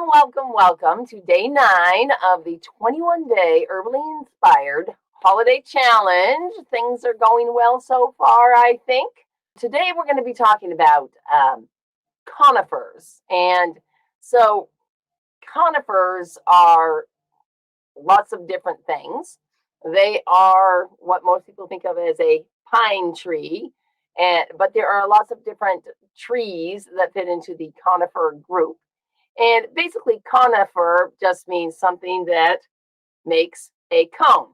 Welcome to day 9 of the 21-day Herbally-Inspired Holiday Challenge. Things are going well so far, I think. Today we're going to be talking about conifers. And so conifers are lots of different things. They are what most people think of as a pine tree, but there are lots of different trees that fit into the conifer group. And basically, conifer just means something that makes a cone.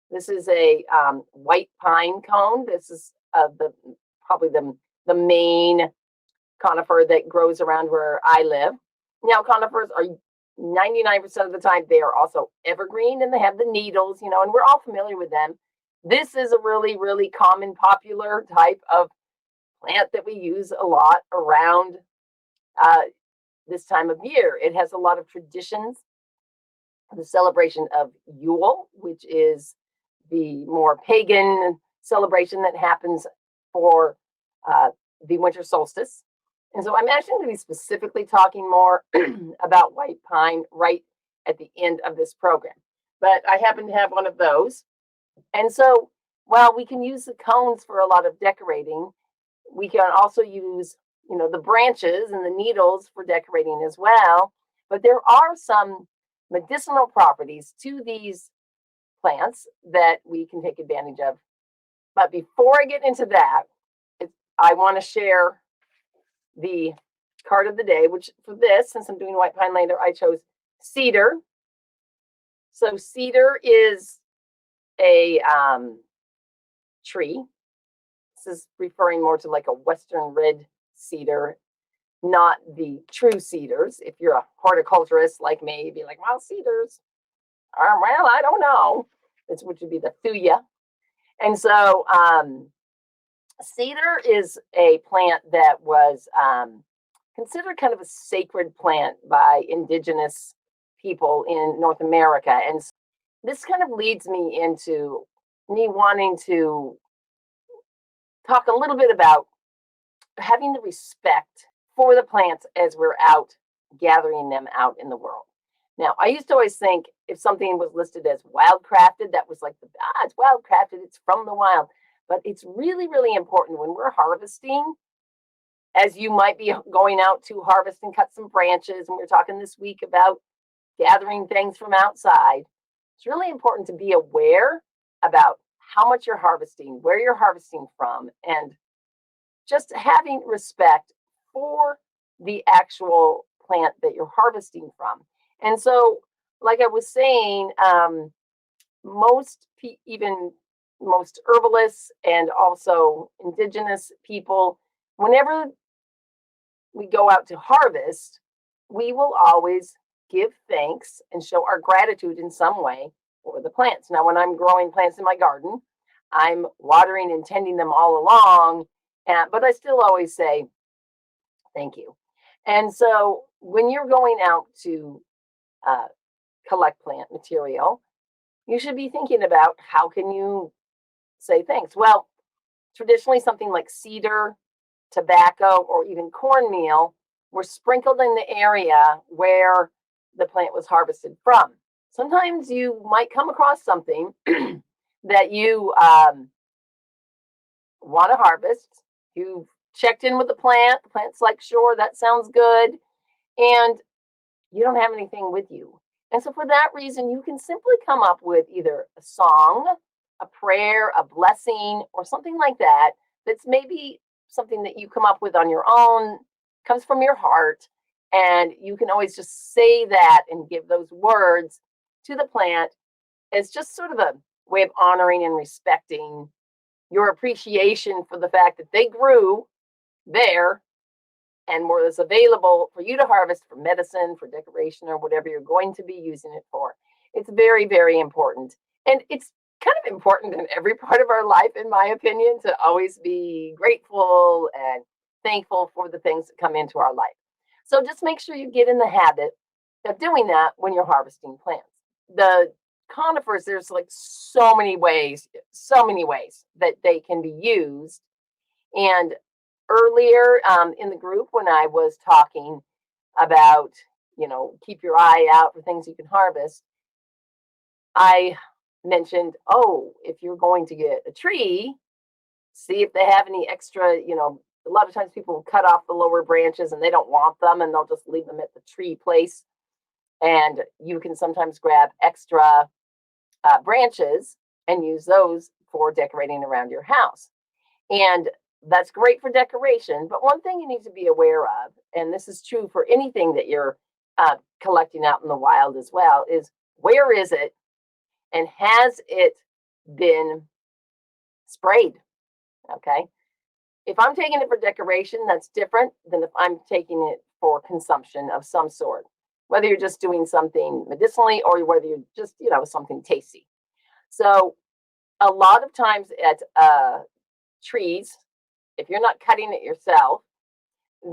This is a white pine cone. This is probably the main conifer that grows around where I live. Now, conifers are 99% of the time, they are also evergreen, and they have the needles, and we're all familiar with them. This is a really, really common, popular type of plant that we use a lot around this time of year. It has a lot of traditions. The celebration of Euell, which is the more pagan celebration that happens for the winter solstice. And so I'm actually going to be specifically talking more about white pine right at the end of this program. But I happen to have one of those. And so while we can use the cones for a lot of decorating, we can also use the branches and the needles for decorating as well. But there are some medicinal properties to these plants that we can take advantage of. But before I get into that, I want to share the card of the day, which for this, since I'm doing white pine later, I chose cedar. So cedar is a tree. This is referring more to like a Western red cedar, not the true cedars. If you're a horticulturist like me, you'd be like, well, cedars. Well, I don't know. Which would be the thuya. And so cedar is a plant that was considered kind of a sacred plant by indigenous people in North America. And this kind of leads me into me wanting to talk a little bit about having the respect for the plants as we're out gathering them out in the world. Now, I used to always think if something was listed as wildcrafted, that was like, it's wildcrafted, it's from the wild. But it's really, really important when we're harvesting, as you might be going out to harvest and cut some branches, and we're talking this week about gathering things from outside. It's really important to be aware about how much you're harvesting, where you're harvesting from, and just having respect for the actual plant that you're harvesting from. And so, like I was saying, most herbalists and also indigenous people, whenever we go out to harvest, we will always give thanks and show our gratitude in some way for the plants. Now, when I'm growing plants in my garden, I'm watering and tending them all along, but I still always say thank you. And so when you're going out to collect plant material, you should be thinking about how can you say thanks. Well, traditionally something like cedar, tobacco, or even cornmeal were sprinkled in the area where the plant was harvested from. Sometimes you might come across something that you want to harvest. You've checked in with the plant's like, sure, that sounds good, and you don't have anything with you. And so for that reason, you can simply come up with either a song, a prayer, a blessing, or something like that. That's maybe something that you come up with on your own, comes from your heart, and you can always just say that and give those words to the plant as just sort of a way of honoring and respecting your appreciation for the fact that they grew there and was available for you to harvest for medicine, for decoration, or whatever you're going to be using it for. It's very, very important. And it's kind of important in every part of our life, in my opinion, to always be grateful and thankful for the things that come into our life. So just make sure you get in the habit of doing that when you're harvesting plants. The conifers, there's like so many ways that they can be used. And earlier in the group, when I was talking about keep your eye out for things you can harvest. I mentioned, oh, if you're going to get a tree, see if they have any extra, a lot of times people will cut off the lower branches and they don't want them and they'll just leave them at the tree place. And you can sometimes grab extra branches and use those for decorating around your house. And that's great for decoration. But one thing you need to be aware of, and this is true for anything that you're collecting out in the wild as well, is where is it and has it been sprayed? Okay. If I'm taking it for decoration, that's different than if I'm taking it for consumption of some sort, whether you're just doing something medicinally or whether you're just, something tasty. So a lot of times at trees, if you're not cutting it yourself,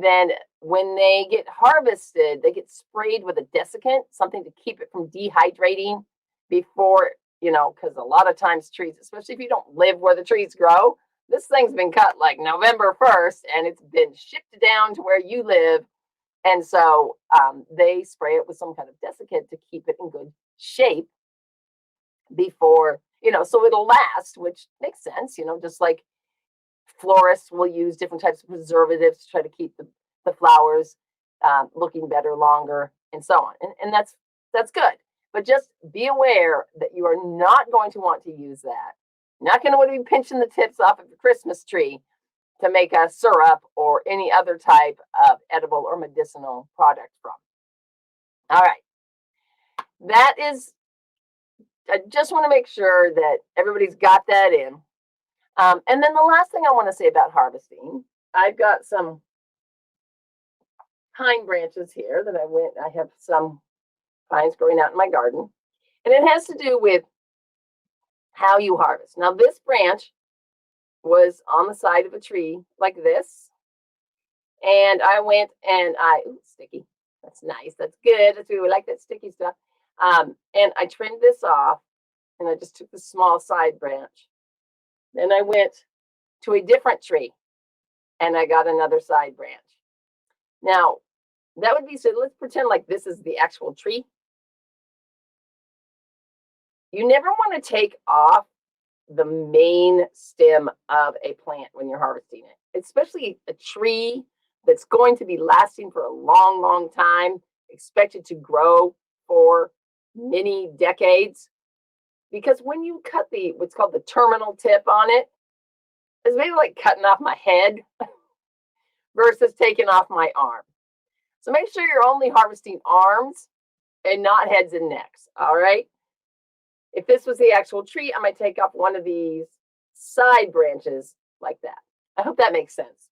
then when they get harvested, they get sprayed with a desiccant, something to keep it from dehydrating before, because a lot of times trees, especially if you don't live where the trees grow, this thing's been cut like November 1st and it's been shipped down to where you live. And so they spray it with some kind of desiccant to keep it in good shape before, so it'll last, which makes sense, just like florists will use different types of preservatives to try to keep the flowers looking better longer and so on. And that's good. But just be aware that you are not going to want to use that. You're not going to want to be pinching the tips off of your Christmas tree to make a syrup or any other type of edible or medicinal product from. All right. That is, I just want to make sure that everybody's got that in. And then the last thing I want to say about harvesting, I've got some pine branches here that I have some pines growing out in my garden. And it has to do with how you harvest. Now, this branch was on the side of a tree like this. And I went and sticky. That's nice. That's good. That's we like that sticky stuff. And I trimmed this off and I just took the small side branch. Then I went to a different tree and I got another side branch. Now, that would be, so let's pretend like this is the actual tree. You never want to take off the main stem of a plant when you're harvesting it, especially a tree that's going to be lasting for a long, long time, expected to grow for many decades. Because when you cut what's called the terminal tip on it, it's maybe like cutting off my head versus taking off my arm. So make sure you're only harvesting arms and not heads and necks, all right? If this was the actual tree, I might take off one of these side branches like that. I hope that makes sense.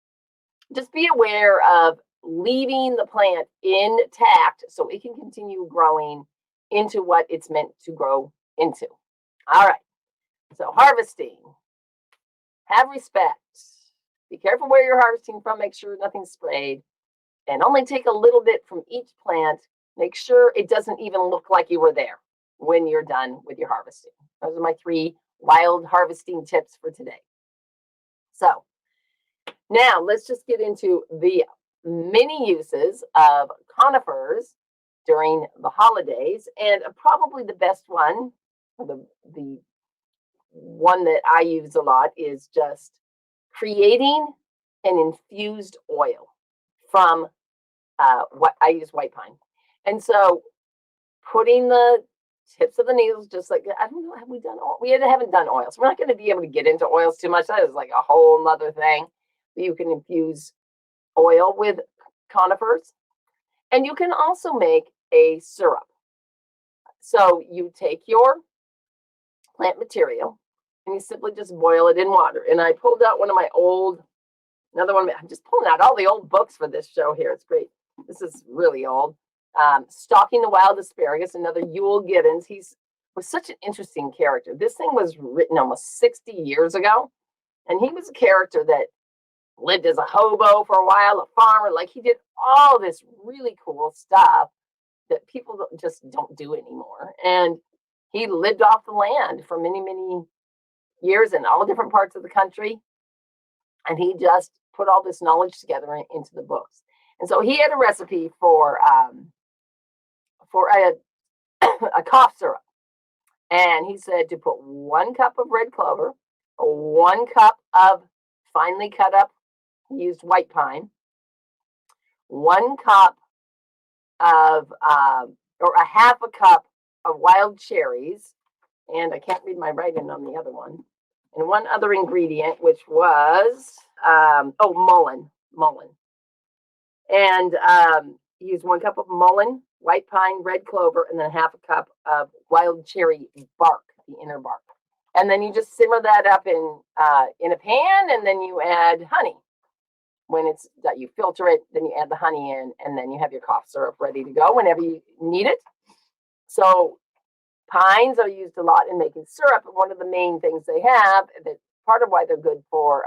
Just be aware of leaving the plant intact so it can continue growing into what it's meant to grow into. All right, so harvesting. Have respect. Be careful where you're harvesting from. Make sure nothing's sprayed. And only take a little bit from each plant. Make sure it doesn't even look like you were there when you're done with your harvesting. Those are my 3 wild harvesting tips for today. So now let's just get into the many uses of conifers during the holidays. And probably the best one, the one that I use a lot, is just creating an infused oil from what I use white pine. And so putting the tips of the needles, just like, I don't know, have we done oil? We haven't done oils. We're not going to be able to get into oils too much. That is like a whole nother thing. You can infuse oil with conifers. And you can also make a syrup. So you take your plant material and you simply just boil it in water. And I pulled out another one. I'm just pulling out all the old books for this show here. It's great. This is really old. Stalking the Wild Asparagus, another Euell Gibbons. He was such an interesting character. This thing was written almost 60 years ago. And he was a character that lived as a hobo for a while, a farmer. Like, he did all this really cool stuff that people just don't do anymore. And he lived off the land for many, many years in all different parts of the country. And he just put all this knowledge together into the books. And so he had a recipe for for a, a cough syrup. And he said to put 1 cup of red clover, 1 cup of finely cut up, he used white pine, 1 cup of, or a half a cup of wild cherries, and I can't read my writing on the other one, and 1 other ingredient, which was, mullein. And he used 1 cup of mullein, white pine, red clover, and then half a cup of wild cherry bark, the inner bark. And then you just simmer that up in a pan, and then you add honey. When it's that, you filter it, then you add the honey in, and then you have your cough syrup ready to go whenever you need it. So pines are used a lot in making syrup. And one of the main things they have, that part of why they're good for,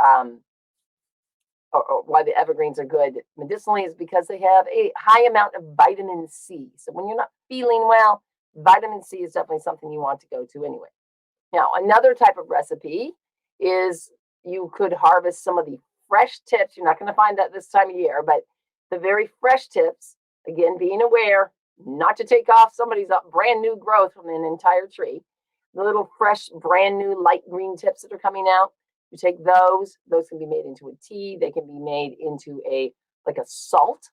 or why the evergreens are good medicinally, is because they have a high amount of vitamin C. So when you're not feeling well, vitamin C is definitely something you want to go to anyway. Now, another type of recipe is you could harvest some of the fresh tips. You're not going to find that this time of year, but the very fresh tips, again, being aware not to take off somebody's brand new growth from an entire tree. The little fresh, brand new light green tips that are coming out, you take those can be made into a tea. They can be made into a salt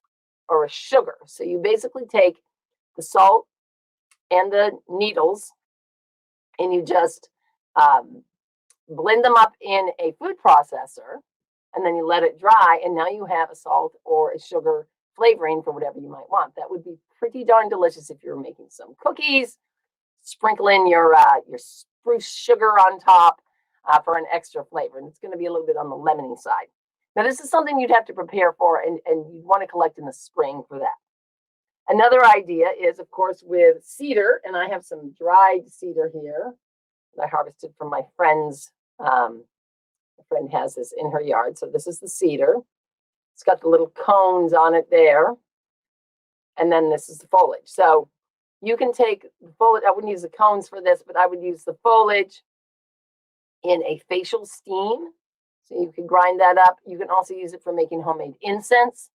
or a sugar. So you basically take the salt and the needles and you just blend them up in a food processor, and then you let it dry, and now you have a salt or a sugar flavoring for whatever you might want. That would be pretty darn delicious if you're making some cookies. Sprinkle in your spruce sugar on top for an extra flavor, and it's going to be a little bit on the lemony side. Now, this is something you'd have to prepare for, and you'd want to collect in the spring for that. Another idea is, of course, with cedar, and I have some dried cedar here that I harvested from my friend's. My friend has this in her yard. So this is the cedar. It's got the little cones on it there. And then this is the foliage. So you can take the foliage. I wouldn't use the cones for this, but I would use the foliage in a facial steam. So you can grind that up. You can also use it for making homemade incense.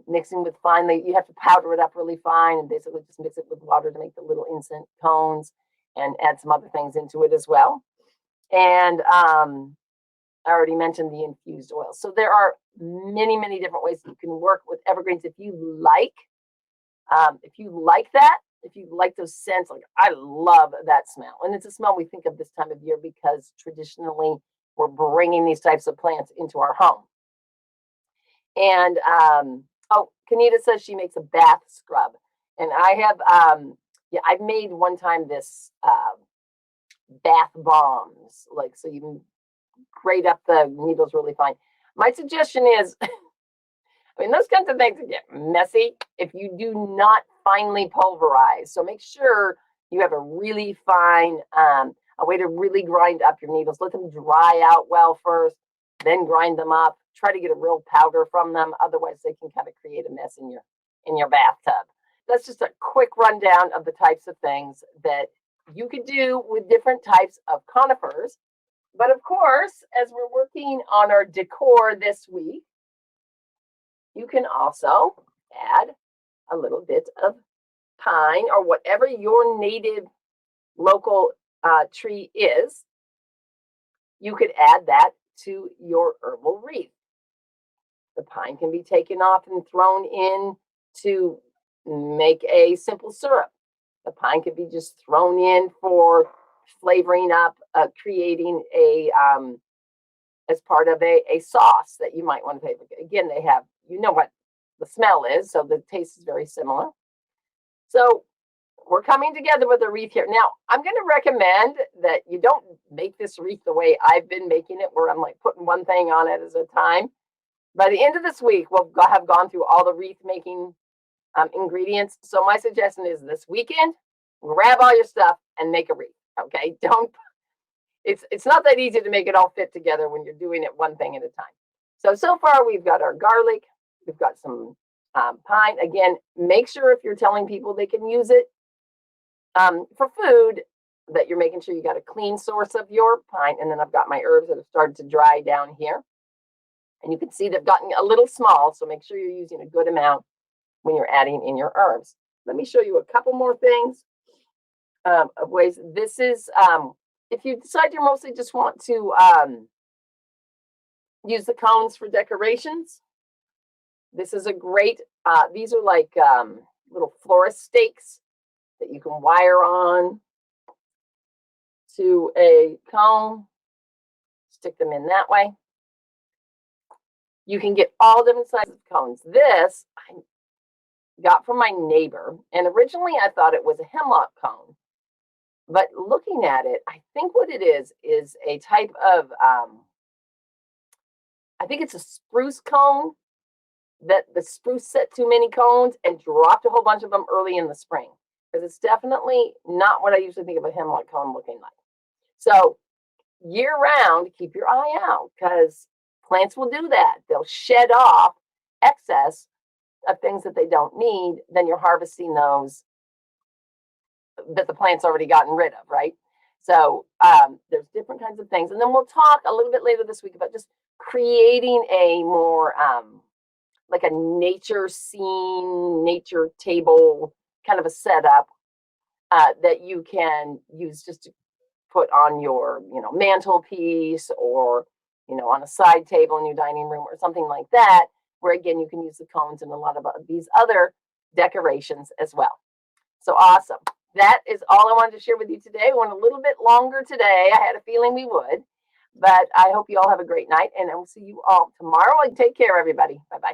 Mixing with finely, you have to powder it up really fine and basically just mix it with water to make the little incense cones and add some other things into it as well. And I already mentioned the infused oil. So there are many, many different ways that you can work with evergreens if you like. If you like that, if you like those scents, like I love that smell. And it's a smell we think of this time of year because traditionally we're bringing these types of plants into our home. And Kanita says she makes a bath scrub. And I have, I've made one time this bath bombs. Like, so you can grate up the needles really fine. My suggestion is, those kinds of things get messy if you do not finely pulverize. So make sure you have a really fine, a way to really grind up your needles. Let them dry out well first, then grind them up. Try to get a real powder from them. Otherwise, they can kind of create a mess in your bathtub. That's just a quick rundown of the types of things that you could do with different types of conifers. But of course, as we're working on our decor this week, you can also add a little bit of pine or whatever your native local tree is. You could add that to your herbal wreath. The pine can be taken off and thrown in to make a simple syrup. The pine could be just thrown in for flavoring up, creating a as part of a sauce that you might want to flavor. Again, they have, you know what the smell is, so the taste is very similar. So we're coming together with a wreath here. Now, I'm going to recommend that you don't make this wreath the way I've been making it, where I'm like putting one thing on it at a time. By the end of this week, we'll have gone through all the wreath making ingredients. So my suggestion is this weekend, grab all your stuff and make a wreath. Okay, it's not that easy to make it all fit together when you're doing it one thing at a time. So far we've got our garlic, we've got some pine. Again, make sure if you're telling people they can use it for food, that you're making sure you got a clean source of your pine. And then I've got my herbs that have started to dry down here. And you can see they've gotten a little small, so make sure you're using a good amount when you're adding in your herbs. let me show you a couple more things of ways. This is, if you decide you mostly just want to use the cones for decorations, this is a great, these are like little florist stakes that you can wire on to a cone, stick them in that way. You can get all different sizes of cones. This I got from my neighbor, and originally I thought it was a hemlock cone. But looking at it, I think what it is a type of, I think it's a spruce cone, that the spruce set too many cones and dropped a whole bunch of them early in the spring. Because it's definitely not what I usually think of a hemlock cone looking like. So year round, keep your eye out, because plants will do that. They'll shed off excess of things that they don't need. Then you're harvesting those that the plant's already gotten rid of, right? So there's different kinds of things. And then we'll talk a little bit later this week about just creating a more like a nature scene, nature table kind of a setup that you can use just to put on your, mantelpiece, or, on a side table in your dining room or something like that, where again, you can use the cones and a lot of these other decorations as well. So awesome. That is all I wanted to share with you today. We went a little bit longer today. I had a feeling we would, but I hope you all have a great night, and I will see you all tomorrow. And take care, everybody. Bye-bye.